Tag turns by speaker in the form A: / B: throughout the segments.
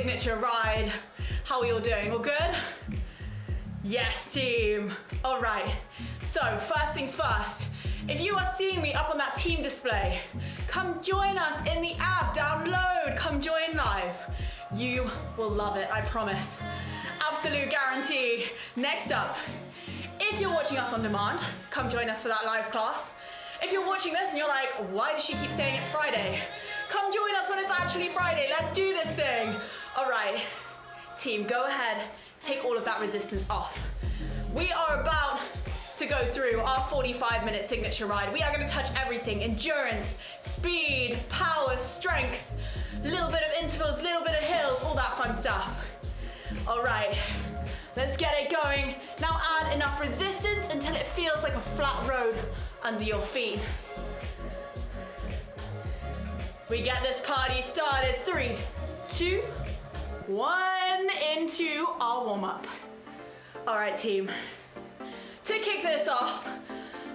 A: signature ride. How are we all doing? All good? Yes, team. All right. So first things first, if you are seeing me up on that team display, come join us in the app, download, come join live. You will love it, I promise. Absolute guarantee. Next up, if you're watching us on demand, come join us for that live class. If you're watching this and you're like, why does she keep saying it's Friday? Come join us when it's actually Friday. Let's do this thing. All right, team, go ahead, take all of that resistance off. We are about to go through our 45-minute signature ride. We are going to touch everything: endurance, speed, power, strength, a little bit of intervals, a little bit of hills, all that fun stuff. All right, let's get it going. Now add enough resistance until it feels like a flat road under your feet. We get this party started. 3, 2, 1, into our warm-up. All right, team. To kick this off,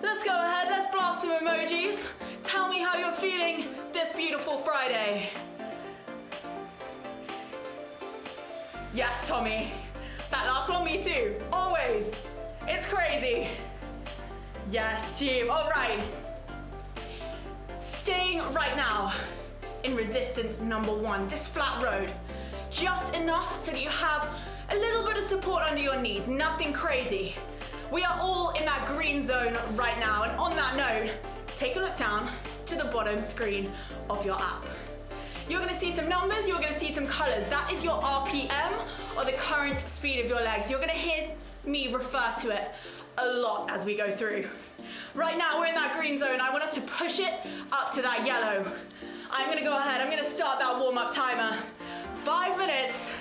A: let's go ahead, let's blast some emojis. Tell me how you're feeling this beautiful Friday. Yes, Tommy. That last one, me too. Always. It's crazy. Yes, team. All right. Staying right now in resistance number 1, this flat road. Just enough so that you have a little bit of support under your knees, nothing crazy. We are all in that green zone right now, and on that note, take a look down to the bottom screen of your app. You're gonna see some numbers, you're gonna see some colors. That is your RPM, or the current speed of your legs. You're gonna hear me refer to it a lot as we go through. Right now, we're in that green zone. I want us to push it up to that yellow. I'm gonna go ahead, I'm gonna start that warm-up timer. 5 minutes,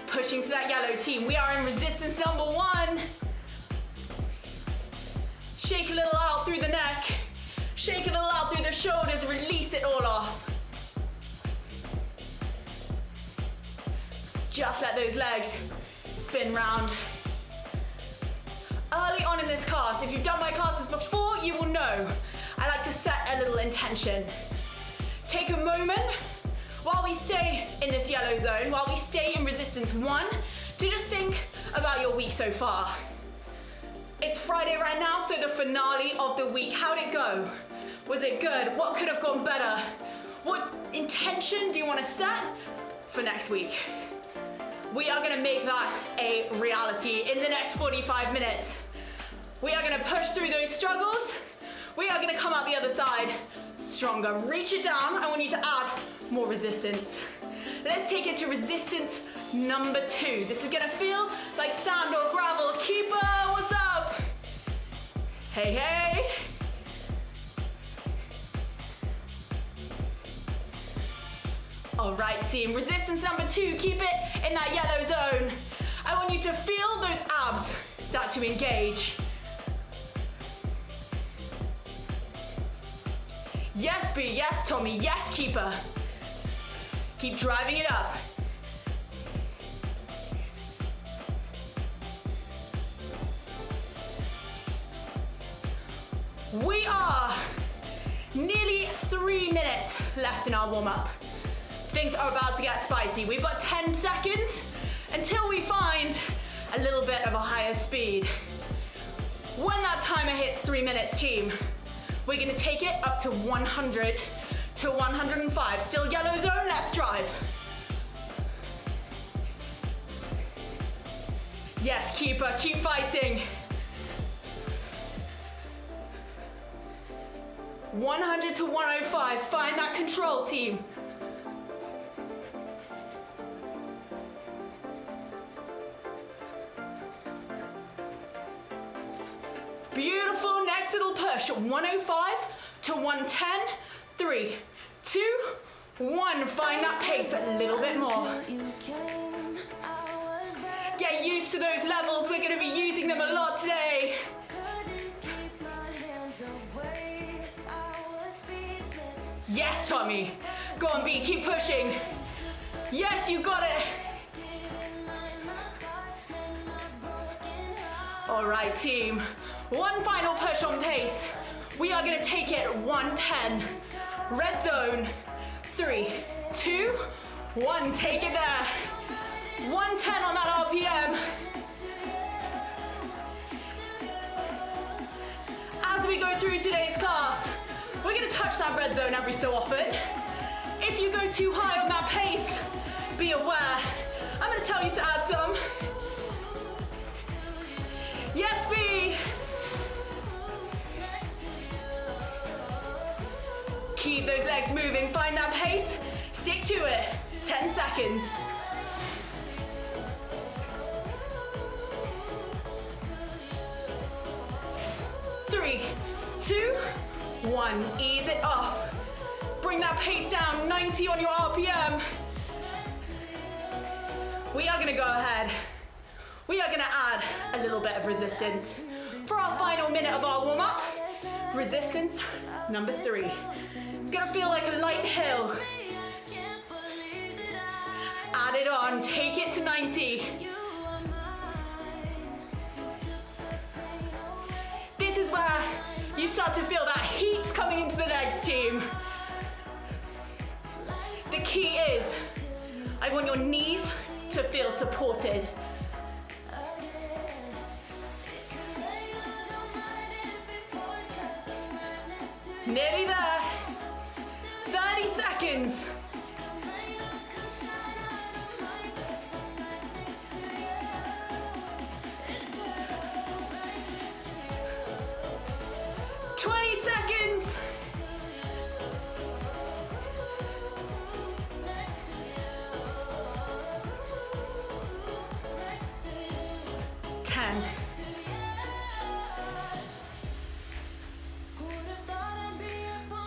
A: pushing to that yellow, team. We are in resistance number 1. Shake a little out through the neck. Shake a little out through the shoulders, release it all off. Just let those legs spin round. Early on in this class, if you've done my classes before, you will know I like to set a little intention. Take a moment while we stay in this yellow zone, while we stay in resistance 1, to just think about your week so far. It's Friday right now, so the finale of the week. How'd it go? Was it good? What could have gone better? What intention do you want to set for next week? We are gonna make that a reality in the next 45 minutes. We are gonna push through those struggles. We are gonna come out the other side stronger. Reach it down. I want you to add more resistance. Let's take it to resistance number 2. This is gonna feel like sand or gravel. Keeper, what's up? Hey, hey. All right, team, resistance number 2, keep it in that yellow zone. I want you to feel those abs start to engage. Yes, B, yes, Tommy, yes, keeper. Keep driving it up. We are nearly 3 minutes left in our warm-up. Things are about to get spicy. We've got 10 seconds until we find a little bit of a higher speed. When that timer hits 3 minutes, team, we're gonna take it up to 100 to 105. Still yellow zone, let's drive. Yes, keeper, keep fighting. 100 to 105, find that control, team. Beautiful, next little push, 105 to 110, 3, 2, 1. Find that pace a little bit more. Get used to those levels, we're gonna be using them a lot today. Yes, Tommy. Go on, B, keep pushing. Yes, you got it. All right, team. One final push on pace. We are gonna take it 110. Red zone. 3, 2, 1, take it there. 110 on that RPM. As we go through today's class, we're gonna touch that red zone every so often. If you go too high on that pace, be aware. I'm gonna tell you to add some. Yes, B. Keep those legs moving, find that pace, stick to it. 10 seconds. Three, 2, 1, ease it off. Bring that pace down, 90 on your RPM. We are gonna go ahead. We are gonna add a little bit of resistance. For our final minute of our warm-up, resistance number 3. It's gonna feel like a light hill. Add it on, take it to 90. This is where you start to feel that heat coming into the legs, team. The key is, I want your knees to feel supported. Nearly there. 30 seconds. Seconds. 10.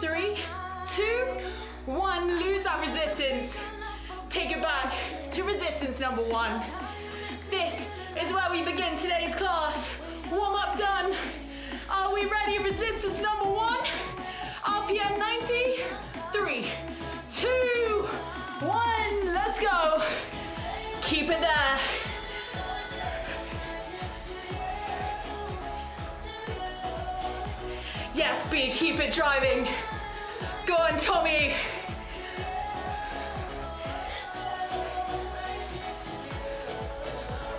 A: 3, 2, 1. Lose that resistance. Take it back to resistance number 1. This is where we begin today's class. Warm up done. Are we ready? Resistance number 1. RPM 90. 3, 2, 1. Let's go. Keep it there. Yes, B, keep it driving. Go on, Tommy.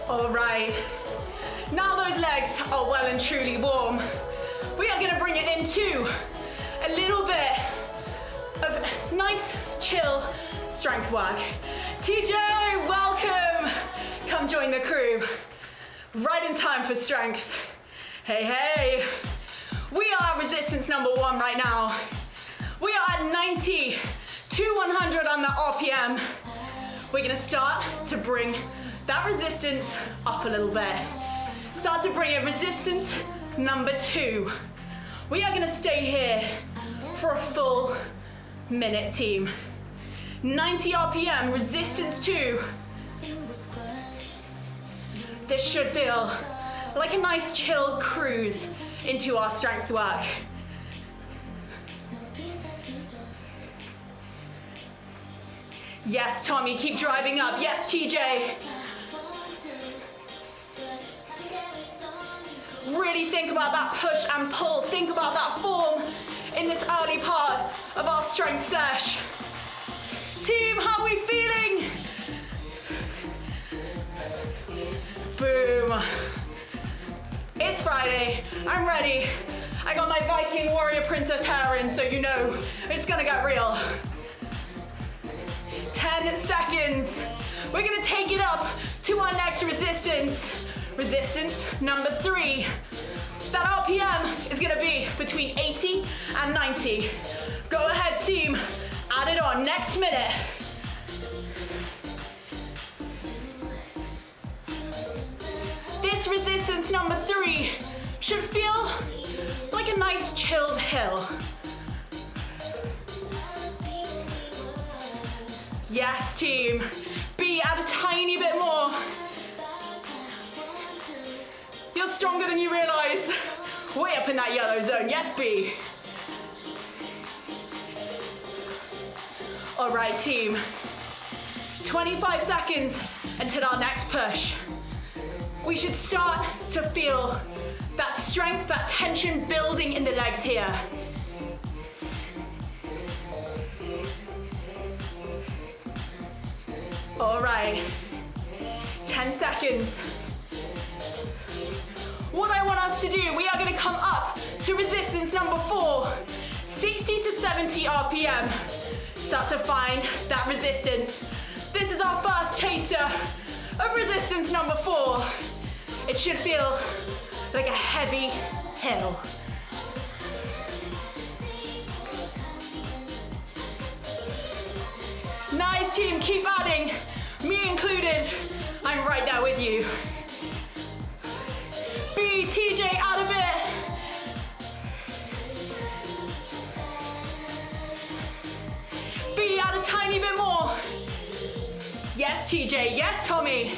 A: All right. Now those legs are well and truly warm. We are gonna bring it into a little bit of nice, chill strength work. TJ, welcome. Come join the crew. Right in time for strength. Hey, hey. We are at resistance number 1 right now. We are at 90 to 100 on the RPM. We're gonna start to bring that resistance up a little bit. Start to bring it, resistance number 2. We are gonna stay here for a full minute, team. 90 RPM, resistance 2. This should feel like a nice chill cruise into our strength work. Yes, Tommy, keep driving up. Yes, TJ. Really think about that push and pull. Think about that form in this early part of our strength sesh. Team, how are we feeling? Boom. It's Friday. I'm ready. I got my Viking warrior princess hair in, so you know it's gonna get real. 10 seconds. We're gonna take it up to our next resistance. Resistance number 3. That RPM is gonna be between 80 and 90. Go ahead, team. Add it on. Next minute. This resistance number 3 should feel like a nice chilled hill. Yes, team. B, add a tiny bit more. You're stronger than you realize. Way up in that yellow zone. Yes, B. All right, team. 25 seconds until our next push. We should start to feel that strength, that tension building in the legs here. All right, 10 seconds. What I want us to do, we are gonna come up to resistance number 4, 60 to 70 RPM. Start to find that resistance. This is our first taster of resistance number 4. It should feel like a heavy hill. Nice team, keep adding, me included. I'm right there with you. B, TJ, add a bit. B, add a tiny bit more. Yes, TJ, yes, Tommy.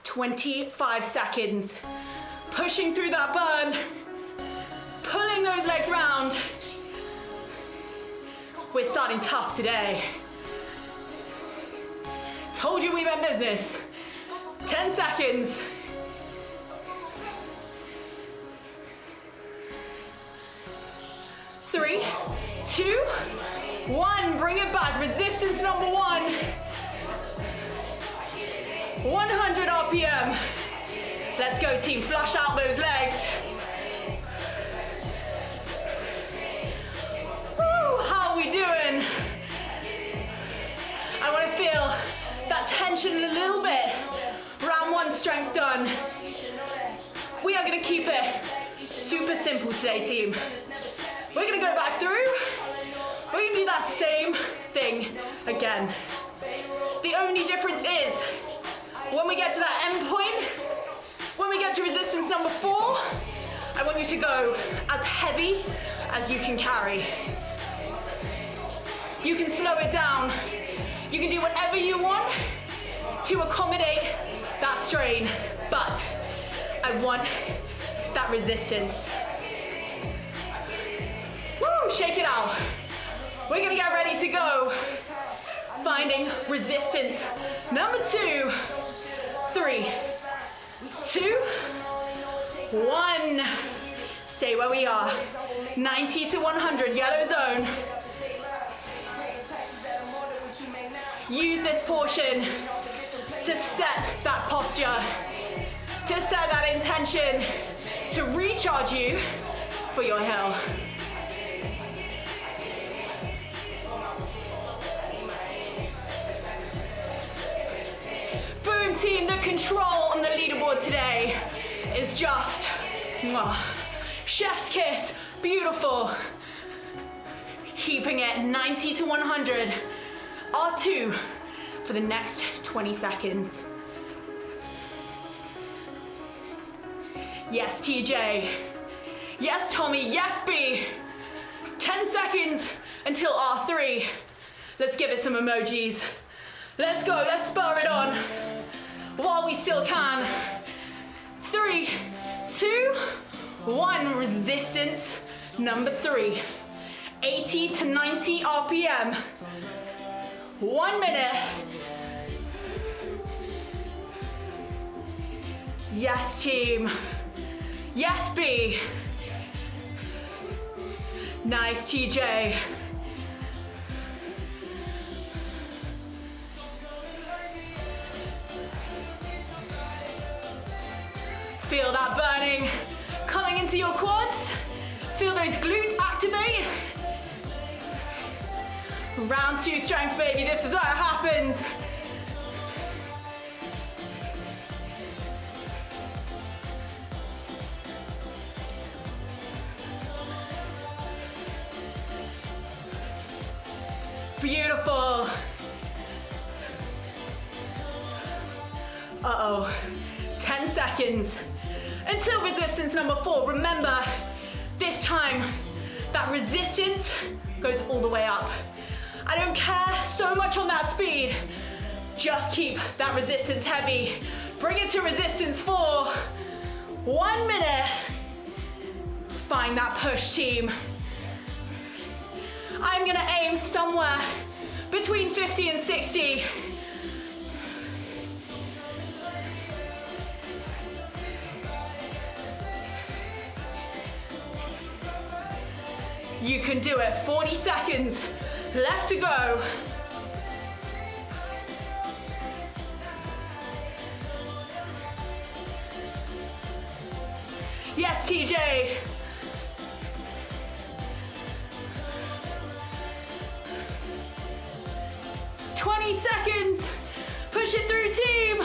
A: 25 seconds. Pushing through that burn. Pulling those legs round. We're starting tough today. Told you we meant business. 10 seconds. 3, 2, 1. Bring it back. Resistance number 1. 100 RPM. Let's go, team. Flush out those legs. Woo, how are we doing? I want to feel that tension a little bit. Round 1 strength done. We are going to keep it super simple today, team. We're going to go back through. We're going to do that same thing again. The only difference is when we get to that end point, when we get to resistance number 4, I want you to go as heavy as you can carry. You can slow it down. You can do whatever you want to accommodate that strain, but I want that resistance. Woo, shake it out. We're gonna get ready to go. Finding resistance. Number 2, 3, 2, 1. Stay where we are. 90 to 100, yellow zone. Use this portion to set that posture, to set that intention, to recharge you for your hill. Boom, team, the control on the leaderboard today is just chef's kiss, beautiful. Keeping it 90 to 100. R2 for the next 20 seconds. Yes, TJ. Yes, Tommy. Yes, B. 10 seconds until R3. Let's give it some emojis. Let's go. Let's spur it on while we still can. 3, 2, 1. Resistance number 3. 80 to 90 RPM. 1 minute. Yes, team. Yes, B. Nice, TJ. Feel that burning coming into your quads. Feel those glutes activate. Round 2 strength, baby. This is where it happens. Beautiful. Uh-oh. 10 seconds until resistance number 4. Remember, this time, that resistance goes all the way up. I don't care so much on that speed. Just keep that resistance heavy. Bring it to resistance 4. 1 minute. Find that push, team. I'm gonna aim somewhere between 50 and 60. You can do it. 40 seconds left to go. Yes, TJ. Seconds. Push it through, team.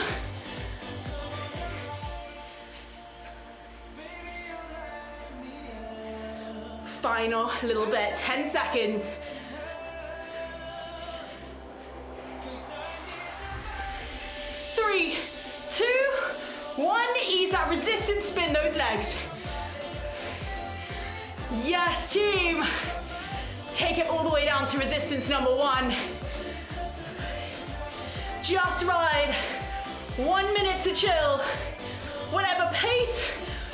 A: Final little bit, 10 seconds. 3, 2, 1. Ease that resistance, spin those legs. Yes, team. Take it all the way down to resistance number 1. Just ride. 1 minute to chill. Whatever pace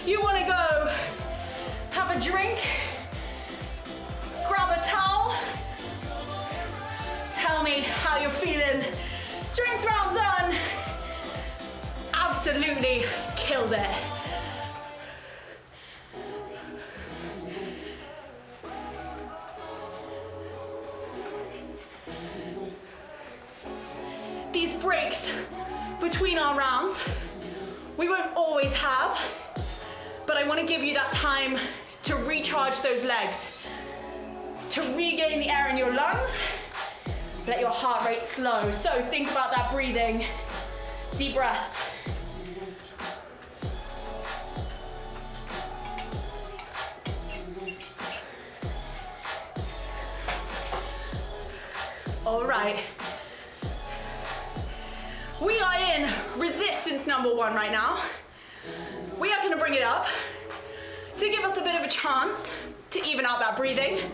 A: you want to go. Have a drink. Grab a towel. Tell me how you're feeling. Strength round done. Absolutely killed it. These breaks between our rounds, we won't always have, but I want to give you that time to recharge those legs, to regain the air in your lungs, let your heart rate slow. So think about that breathing, deep breaths. All right. We are in resistance number 1 right now. We are gonna bring it up to give us a bit of a chance to even out that breathing.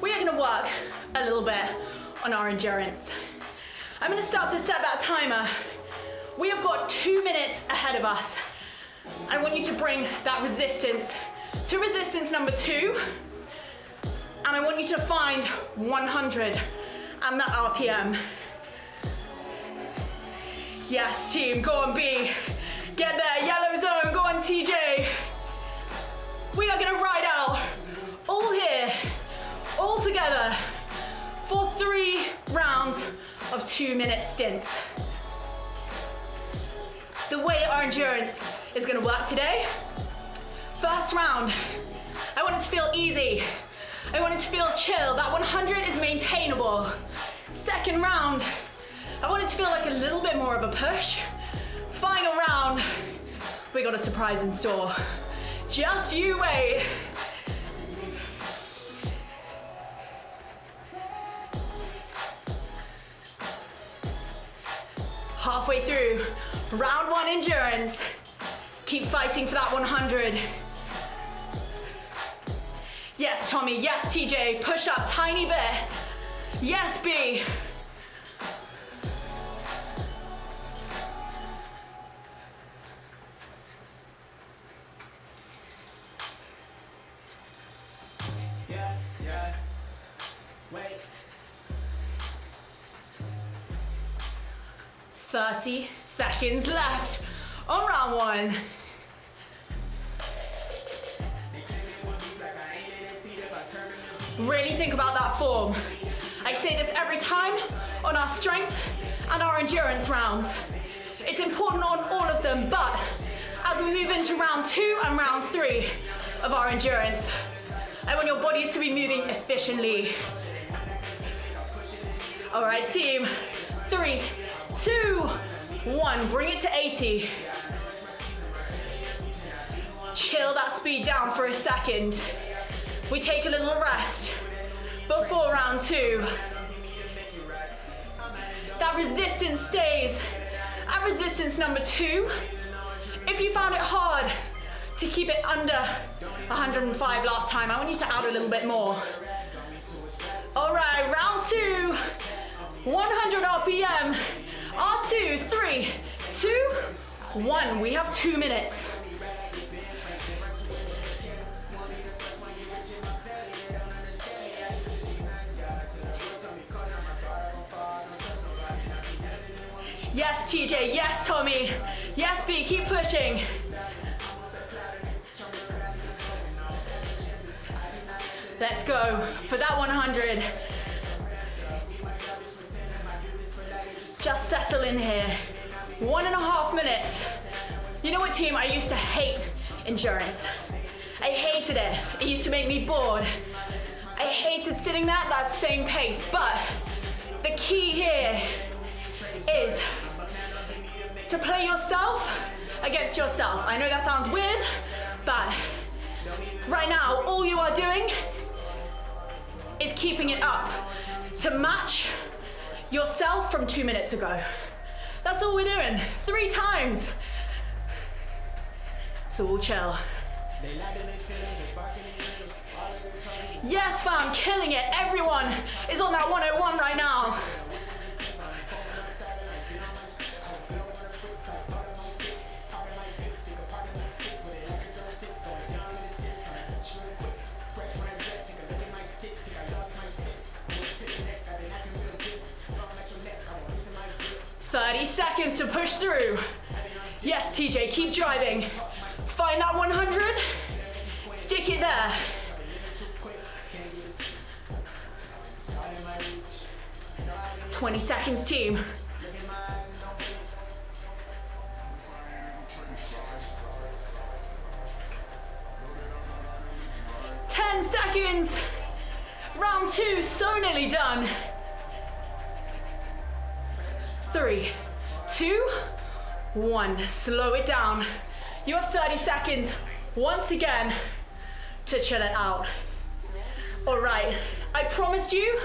A: We are gonna work a little bit on our endurance. I'm gonna start to set that timer. We have got 2 minutes ahead of us. I want you to bring that resistance to resistance number 2. And I want you to find 100 and that RPM. Yes, team, go on B. Get there, yellow zone, go on TJ. We are gonna ride out, all here, all together, for 3 rounds of 2-minute stints. The way our endurance is gonna work today, first round, I want it to feel easy. I want it to feel chill. That 100 is maintainable. Second round, I want it to feel like a little bit more of a push. Final round, we got a surprise in store. Just you wait. Halfway through, round 1 endurance. Keep fighting for that 100. Yes, Tommy, yes, TJ, push up tiny bit. Yes, B. Wait. 30 seconds left on round 1. Really think about that form. I say this every time on our strength and our endurance rounds. It's important on all of them, but as we move into round 2 and round 3 of our endurance, I want your bodies to be moving efficiently. All right, team. 3, 2, 1. Bring it to 80. Chill that speed down for a second. We take a little rest before round 2. That resistance stays at resistance number 2. If you found it hard to keep it under 105 last time, I want you to add a little bit more. All right, round 2, 100 RPM. R2, 3, 2, 1. We have 2 minutes. Yes, TJ, yes, Tommy. Yes, B, keep pushing. Let's go for that 100. Just settle in here. 1.5 minutes. You know what, team? I used to hate endurance. I hated it. It used to make me bored. I hated sitting there at that same pace, but the key here is to play yourself against yourself. I know that sounds weird, but right now, all you are doing is keeping it up to match yourself from 2 minutes ago. That's all we're doing, 3 times. So we'll chill. Yes, fam, killing it. Everyone is on that 101 right now. "30 seconds to push through." Yes, TJ, keep driving. Find that 100, stick it there. "20 seconds, team." "10 seconds. Round 2, so nearly done. 3, 2, 1. Slow it down. You have 30 seconds, once again, to chill it out. All right, I promised you,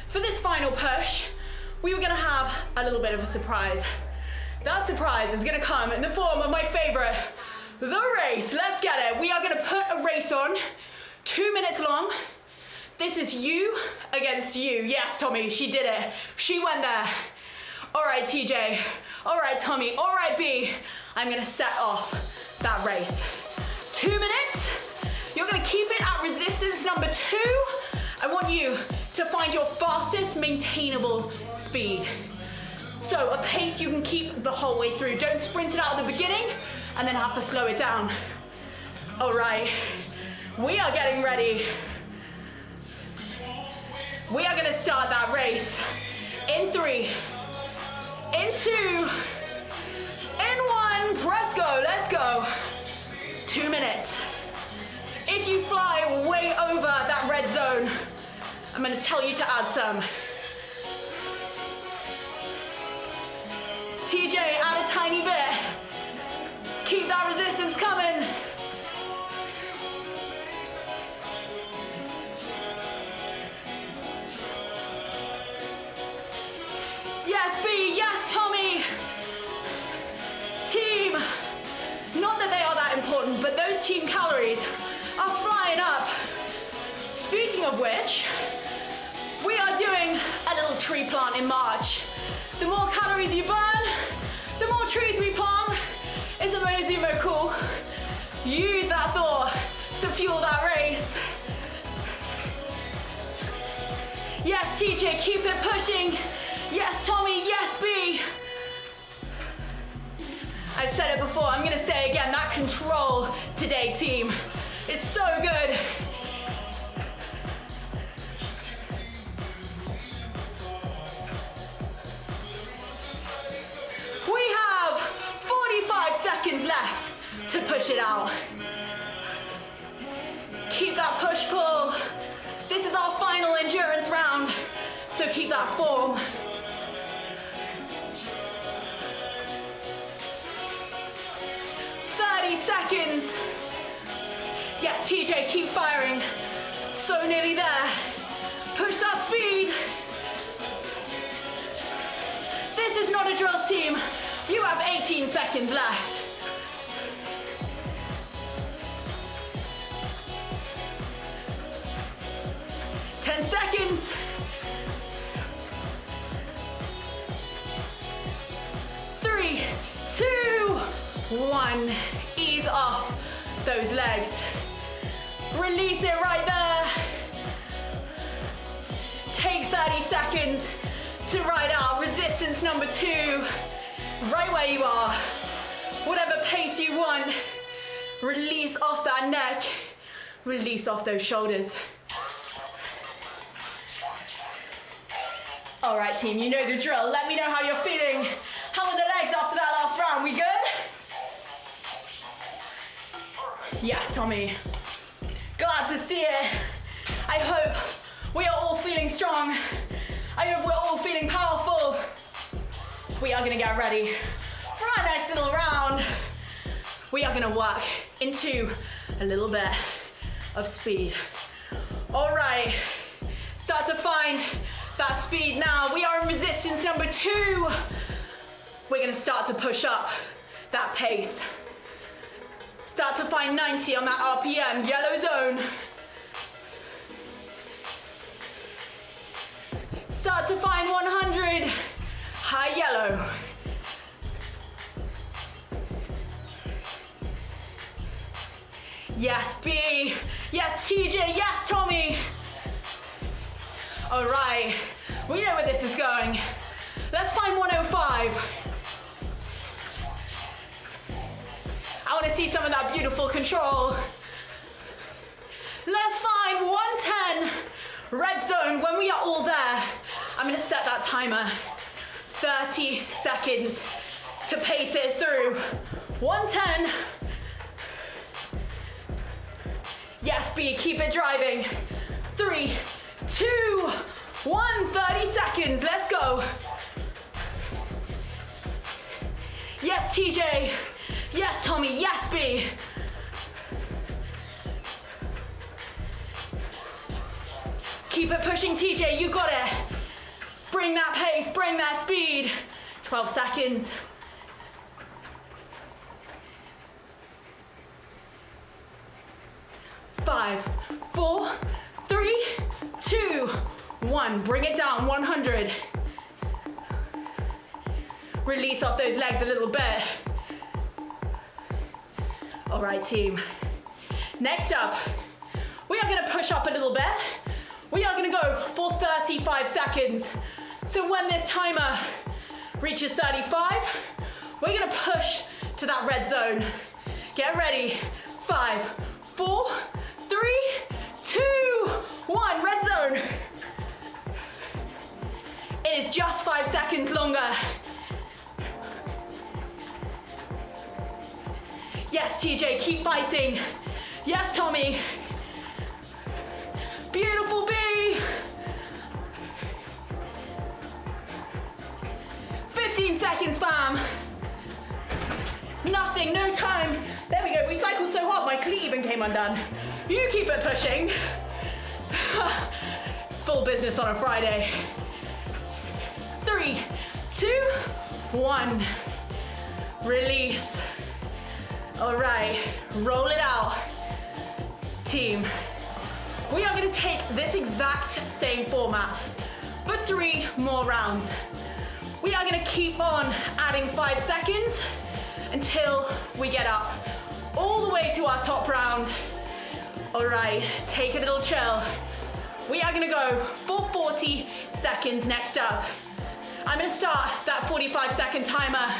A: for this final push, we were gonna have a little bit of a surprise. That surprise is gonna come in the form of my favorite, the race. Let's get it. We are gonna put a race on, 2 minutes long. This is you against you. Yes, Tommy, she did it. She went there. All right, TJ. All right, Tommy. All right, B. I'm gonna set off that race. 2 minutes. You're gonna keep it at resistance number 2. I want you to find your fastest maintainable speed. So a pace you can keep the whole way through. Don't sprint it out at the beginning and then have to slow it down. All right, we are getting ready. We are gonna start that race in 3, in 2, in 1, press go, let's go. 2 minutes. If you fly way over that red zone, I'm gonna tell you to add some. TJ, add a tiny bit. Keep that resistance coming. Yes, B, yes, Tommy. Team, not that they are that important, but those team calories are flying up. Speaking of which, we are doing a little tree plant in March. The more calories you burn, the more trees we plant. Isn't Motosumo cool? Use that thought to fuel that race. Yes, TJ, keep it pushing. Yes, Tommy, yes, B. I've said it before, I'm gonna say it again, that control today, team, is so good. We have 45 seconds left to push it out. Keep that push-pull. This is our final endurance round, so keep that form. 30 seconds. Yes, TJ, keep firing. So nearly there. Push that speed. This is not a drill, team. You have 18 seconds left. Ten seconds. 3, 2, 1. Ease off those legs. Release it right there. Take 30 seconds to ride out resistance number 2. Right where you are. Whatever pace you want. Release off that neck. Release off those shoulders. All right, team, you know the drill. Let me know how you're feeling. How are the legs after that last round? We good? Yes, Tommy. to see it. I hope we are all feeling strong. I hope we're all feeling powerful. We are gonna get ready for our next little round. We are gonna work into a little bit of speed. All right, start to find that speed now. We are in resistance number 2. We're gonna start to push up that pace. Start to find 90 on that RPM, yellow zone. Start to find 100, high yellow. Yes, B. Yes, TJ. Yes, Tommy. All right, we know where this is going. Let's find 105. I want to see some of that beautiful control. Let's find 110, red zone. When we are all there, I'm gonna set that timer. 30 seconds to pace it through. 110. Yes, B, keep it driving. 3, 2, 1, 30 seconds, let's go. Yes, TJ. Yes, Tommy, yes, B. Keep it pushing, TJ, you got it. Bring that pace, bring that speed. 12 seconds. 5, 4, 3, 2, 1. Bring it down, 100. Release off those legs a little bit. All right, team. Next up, we are gonna push up a little bit. We are gonna go for 35 seconds. So when this timer reaches 35, we're gonna push to that red zone. Get ready. 5, 4, 3, 2, 1, red zone. It is just 5 seconds longer. Yes, TJ, keep fighting. Yes, Tommy. Beautiful, B. 15 seconds, fam. Nothing, no time. There we go, we cycled so hard, my cleat even came undone. You keep it pushing. Full business on a Friday. 3, 2, 1. Release. All right, roll it out. Team, we are gonna take this exact same format for 3 more rounds. We are gonna keep on adding 5 seconds until we get up all the way to our top round. All right, take a little chill. We are gonna go for 40 seconds next up. I'm gonna start that 45-second timer.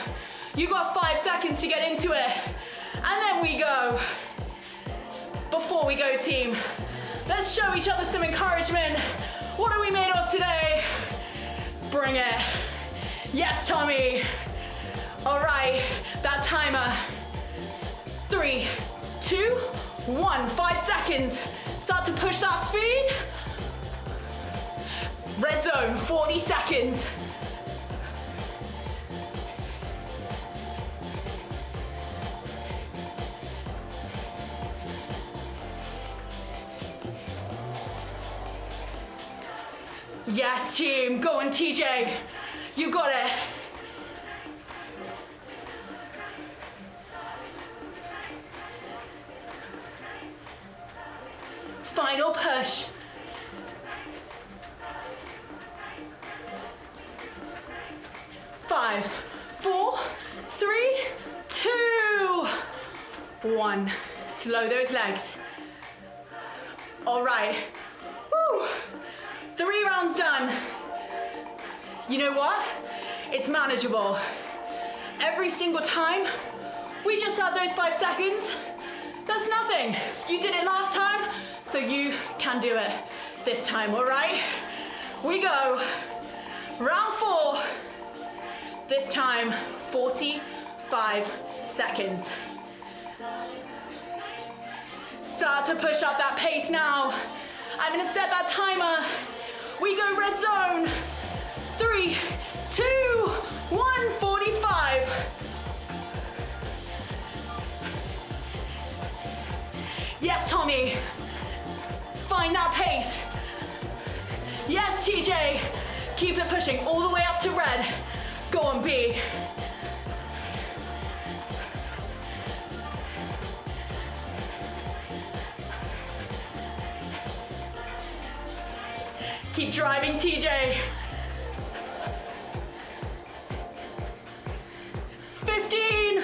A: You got 5 seconds to get into it. And then we go. Before we go, team, let's show each other some encouragement. What are we made of today? Bring it. Yes, Tommy. All right, that timer. 3, 2, 1, 5 seconds. Start to push that speed. Red zone, 40 seconds. Yes, team, go on, TJ. You got it. Final push. Five, 4, 3, 2, 1. Slow those legs. All right. Woo. 3 rounds done. You know what? It's manageable. Every single time, we just add those 5 seconds. That's nothing. You did it last time, so you can do it this time, all right? We go. Round 4. This time, 45 seconds. Start to push up that pace now. I'm gonna set that timer. We go red zone. 3, 2, 1, 45. Yes, Tommy. Find that pace. Yes, TJ. Keep it pushing all the way up to red. Go on, B. Keep driving, TJ. 15.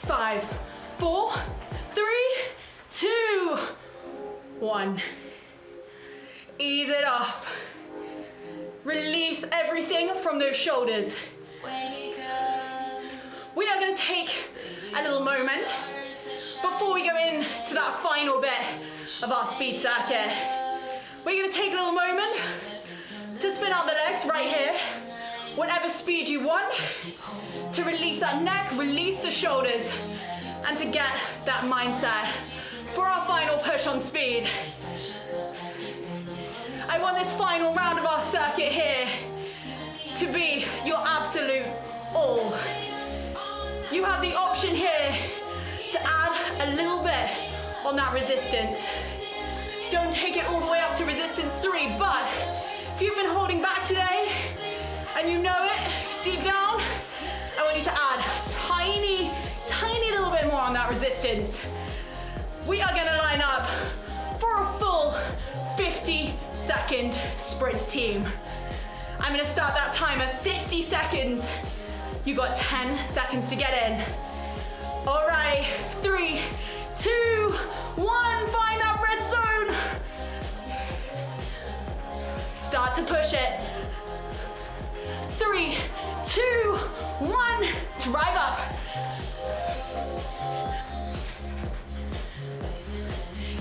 A: 5, 4, 3, 2, 1. Ease it off. Release everything from those shoulders. We are going to take a little moment before we go into that final bit of our speed circuit. We're going to take a little moment to spin out the legs right here, whatever speed you want, to release that neck, release the shoulders, and to get that mindset for our final push on speed. I want this final round of our circuit here to be your absolute all. You have the option here to add a little bit on that resistance. Don't take it all the way up to resistance 3, but if you've been holding back today and you know it deep down, I want you to add tiny little bit more on that resistance. We are gonna line up for a full 50-second sprint, team. I'm gonna start that timer, 60 seconds. You got 10 seconds to get in. All right, 3, 2, 1, find that red zone. Start to push it. 3, 2, 1, drive up.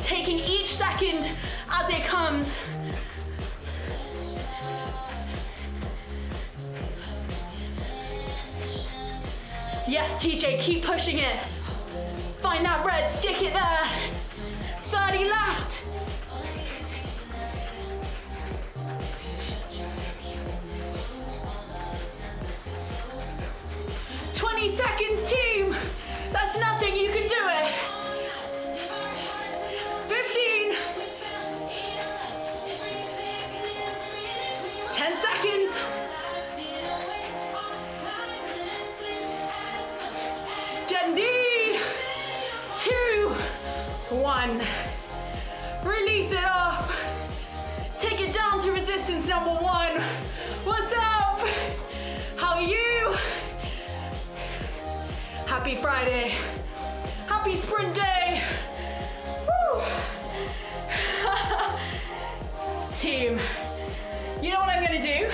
A: Taking each second as it comes. Yes, TJ, keep pushing it. Find that red, stick it there. 30 left. Seconds, team. That's nothing, you can do it. 15. 10 seconds. Gen D. 2, 1. Release it off. Take it down to resistance number 1. What's up? How are you? Happy Friday. Happy sprint day. Woo. Team, you know what I'm gonna do?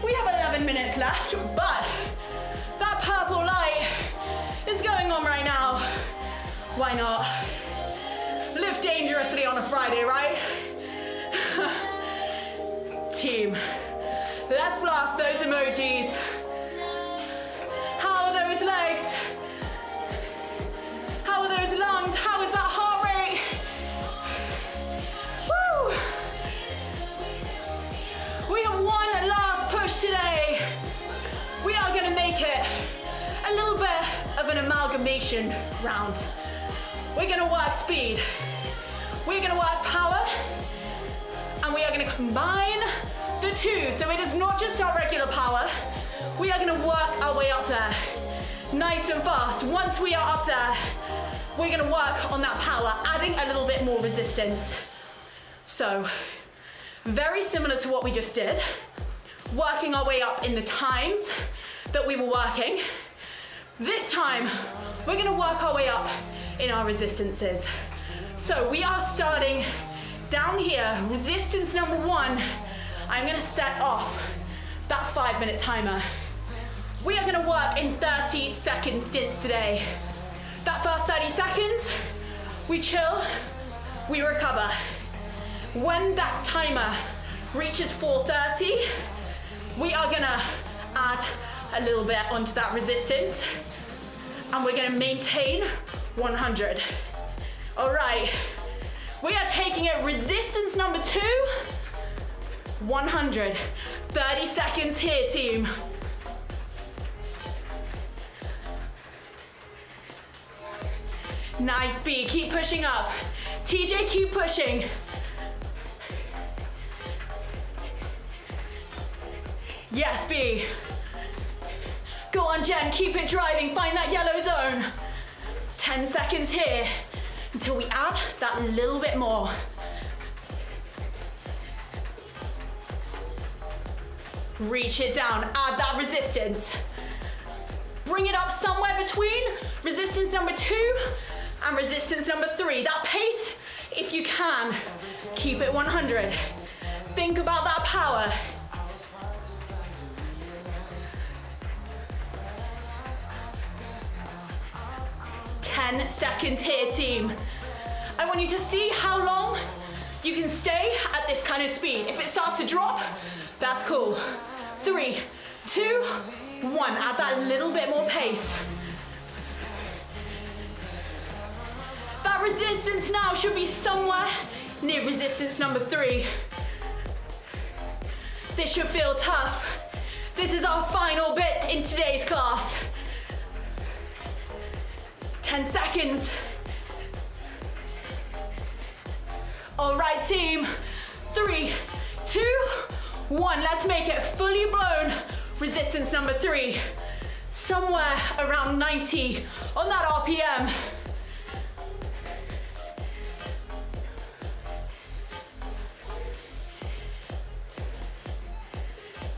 A: We have 11 minutes left, but that purple light is going on right now. Why not? Live dangerously on a Friday, right? Team, let's blast those emojis. How are those legs? How are those lungs? How is that heart rate? Woo! We have one last push today. We are gonna make it a little bit of an amalgamation round. We're gonna work speed. We're gonna work power. And we are gonna combine the two. So it is not just our regular power. We are gonna work our way up there, nice and fast. Once we are up there, we're gonna work on that power, adding a little bit more resistance. So, very similar to what we just did, working our way up in the times that we were working. This time, we're gonna work our way up in our resistances. So we are starting down here, resistance number 1. I'm gonna set off that 5-minute timer. We are gonna work in 30-second stints today. That first 30 seconds, we chill, we recover. When that timer reaches 4:30, We are gonna add a little bit onto that resistance, and we're gonna maintain 100. All right, we are taking it resistance number 2, 100. 30 seconds here, team. Nice, B, keep pushing up. TJ, keep pushing. Yes, B. Go on, Jen, keep it driving, find that yellow zone. 10 seconds here until we add that little bit more. Reach it down, add that resistance. Bring it up somewhere between resistance number 2 and resistance number 3. That pace, if you can, keep it 100. Think about that power. Ten seconds here, team. I want you to see how long you can stay at this kind of speed. If it starts to drop, that's cool. 3, 2, 1. Add that little bit more pace. That resistance now should be somewhere near resistance number 3. This should feel tough. This is our final bit in today's class. 10 seconds. All right, team. 3, 2, 1. Let's make it fully blown. Resistance number 3. Somewhere around 90 on that RPM.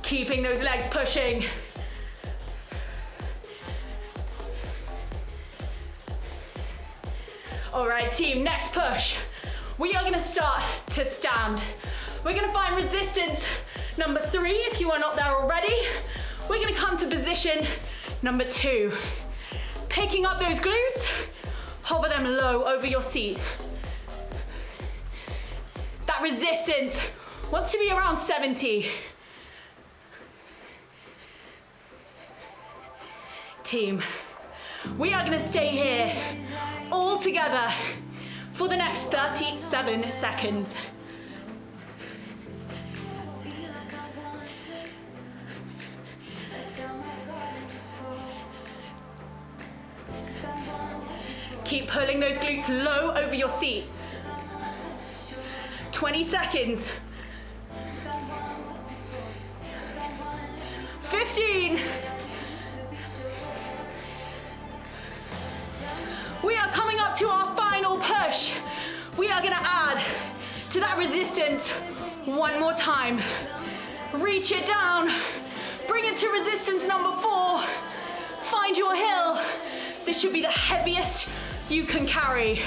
A: Keeping those legs pushing. All right, team, next push. We are gonna start to stand. We're gonna find resistance number 3 if you are not there already. We're gonna come to position number 2. Picking up those glutes, hover them low over your seat. That resistance wants to be around 70. Team, we are gonna stay here all together for the next 37 seconds. Keep pulling those glutes low over your seat. 20 seconds. 15. We are coming up to our final push. We are gonna add to that resistance one more time. Reach it down. Bring it to resistance number 4. Find your hill. This should be the heaviest you can carry.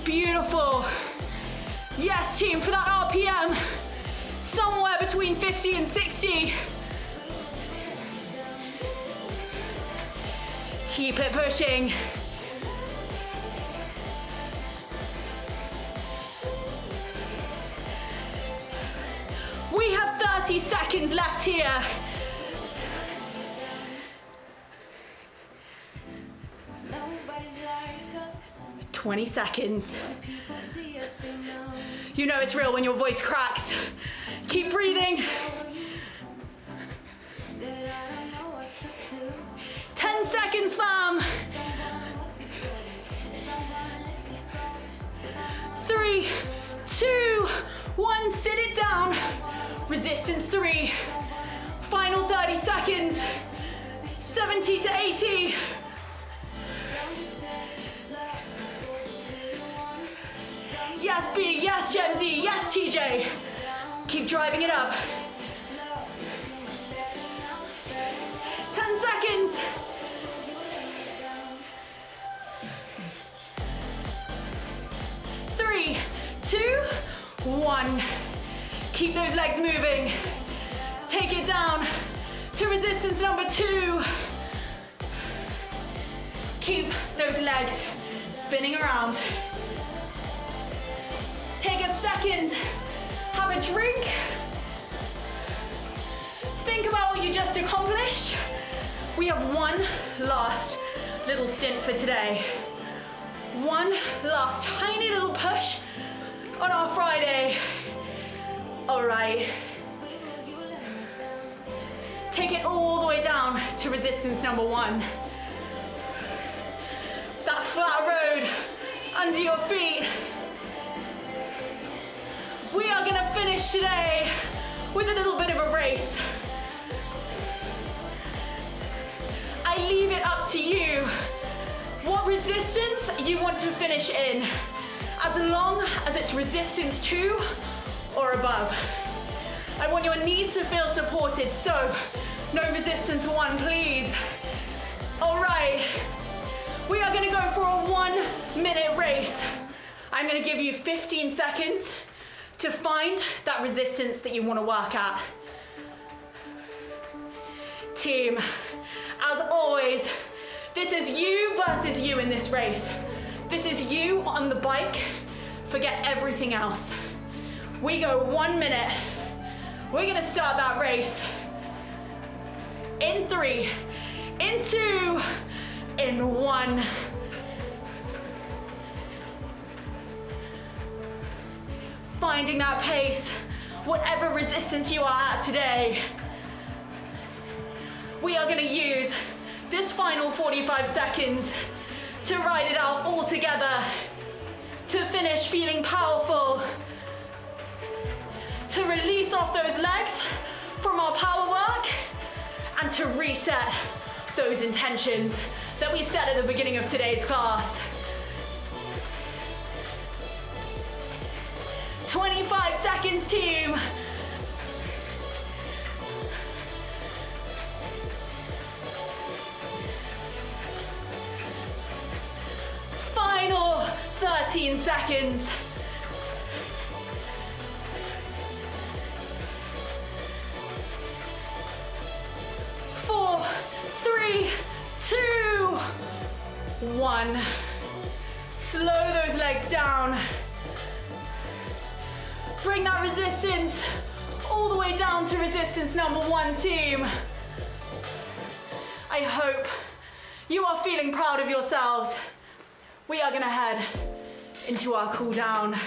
A: Beautiful. Yes, team, for that RPM, somewhere between 50 and 60. Keep it pushing. We have 30 seconds left here.
B: Nobody's like us.
A: 20 seconds.
B: When people see us, they know.
A: You know it's real when your voice cracks. Keep breathing.
B: That I don't know what to do.
A: 10 seconds, fam. 3, 2, 1, sit it down. Resistance 3. Final 30 seconds. 70 to 80. Yes, B, yes, Gen D, yes, TJ. Keep driving it up. 10 seconds. 3, 2, 1. Keep those legs moving. Take it down to resistance number 2. Keep those legs spinning around. Take a second a drink. Think about what you just accomplished. We have one last little stint for today. One last tiny little push on our Friday. All right. Take it all the way down to resistance number 1. That flat road under your feet. We are gonna finish today with a little bit of a race. I leave it up to you what resistance you want to finish in, as long as it's resistance 2 or above. I want your knees to feel supported, so no resistance 1, please. All right, we are gonna go for a 1-minute race. I'm gonna give you 15 seconds to find that resistance that you wanna work at. Team, as always, this is you versus you in this race. This is you on the bike, forget everything else. We go 1 minute. We're gonna start that race in 3, in 2, in 1. Finding that pace, whatever resistance you are at today. We are gonna use this final 45 seconds to ride it out all together, to finish feeling powerful, to release off those legs from our power work, and to reset those intentions that we set at the beginning of today's class. 25 seconds, team. Final 13 seconds. 4, 3, 2, 1. Slow those legs down. Bring that resistance all the way down to resistance number 1, team. I hope you are feeling proud of yourselves. We are gonna head into our cool down.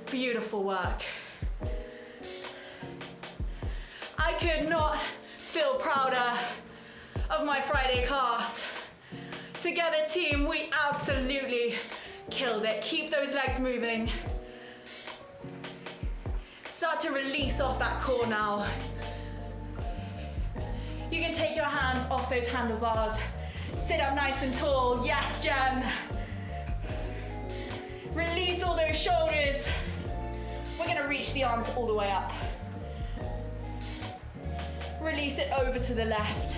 A: Beautiful work. I could not feel prouder of my Friday class. Together, team, we absolutely killed it. Keep those legs moving. Start to release off that core now. You can take your hands off those handlebars. Sit up nice and tall. Yes, Jen. Release all those shoulders. We're gonna reach the arms all the way up. Release it over to the left.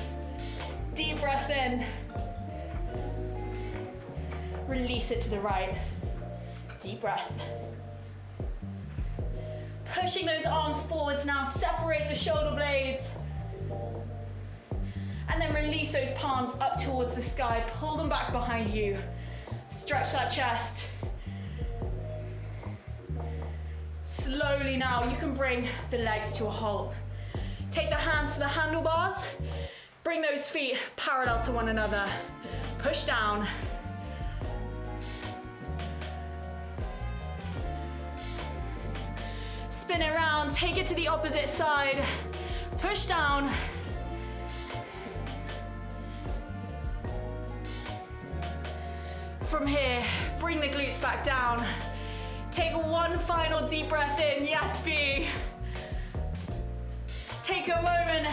A: Deep breath in. Release it to the right. Deep breath. Pushing those arms forwards now, separate the shoulder blades. And then release those palms up towards the sky, pull them back behind you. Stretch that chest. Slowly now, you can bring the legs to a halt. Take the hands to the handlebars, bring those feet parallel to one another. Push down. Spin it around, take it to the opposite side. Push down. From here, bring the glutes back down. Take one final deep breath in, yes, B. Take a moment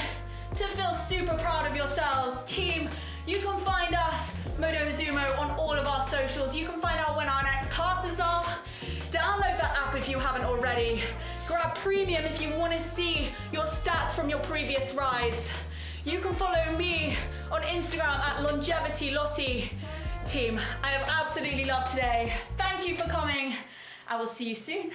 A: to feel super proud of yourselves. Team, you can find us, Motosumo, on all of our socials. You can find out when our next classes are. Download that app if you haven't already. Grab Premium if you want to see your stats from your previous rides. You can follow me on Instagram at LongevityLottie. Team, I have absolutely loved today. Thank you for coming. I will see you soon.